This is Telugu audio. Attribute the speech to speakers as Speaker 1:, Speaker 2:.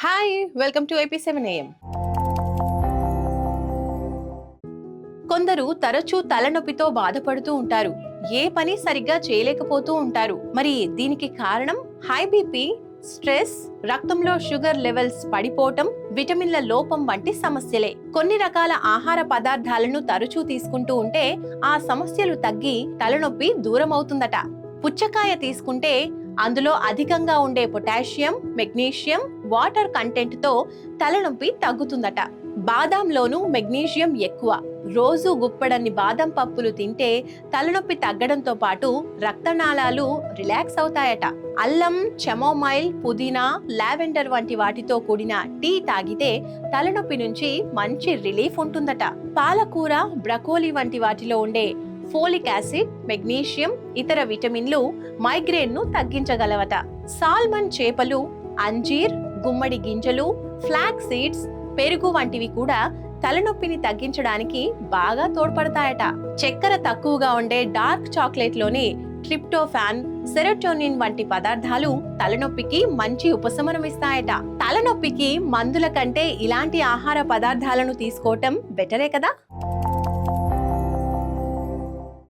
Speaker 1: Hi welcome to AP7 AM. కొందరు తరచూ తలనొప్పితో బాధపడుతూ ఉంటారు. ఏ పని సరిగ్గా చేయలేకపోతూ ఉంటారు. మరి దీనికి కారణం హై బీపీ, స్ట్రెస్, రక్తంలో షుగర్ లెవెల్స్ పడిపోవటం, విటమిన్ల లోపం వంటి సమస్యలే. కొన్ని రకాల ఆహార పదార్థాలను తరచూ తీసుకుంటూ ఉంటే ఆ సమస్యలు తగ్గి తలనొప్పి దూరం అవుతుందట. పుచ్చకాయ తీసుకుంటే అందులో అధికంగా ఉండే పొటాషియం, మెగ్నీషియం, వాటర్ కంటెంట్ తో తలనొప్పి తగ్గుతుందట. బాదాంలోనూ మెగ్నీషియం ఎక్కువ. రోజు గుప్పడన్ని బాదం పప్పులు తింటే తలనొప్పి తగ్గడంతో పాటు రక్తనాళాలు రిలాక్స్ అవుతాయట. అల్లం, చెమోమైల్, పుదీనా, లావెండర్ వంటి వాటితో కూడిన టీ తాగితే తలనొప్పి నుంచి మంచి రిలీఫ్ ఉంటుందట. పాలకూర, బ్రకోలీ వంటి వాటిలో ఉండే ఫోలిక్ యాసిడ్, మెగ్నీషియం, ఇతర విటమిన్లు మైగ్రేన్ ను తగ్గించగలవట. సాల్మన్ చేపలు, అంజీర్, గుమ్మడి గింజలు, ఫ్లాక్ సీడ్స్, పెరుగు వంటివి కూడా తలనొప్పిని తగ్గించడానికి బాగా తోడ్పడతాయట. చక్కెర తక్కువగా ఉండే డార్క్ చాక్లెట్ లోని ట్రిప్టోఫాన్, సెరోటోనిన్ వంటి పదార్థాలు తలనొప్పికి మంచి ఉపశమనం ఇస్తాయట. తలనొప్పికి మందుల కంటే ఇలాంటి ఆహార పదార్థాలను తీసుకోవటం బెటరే కదా.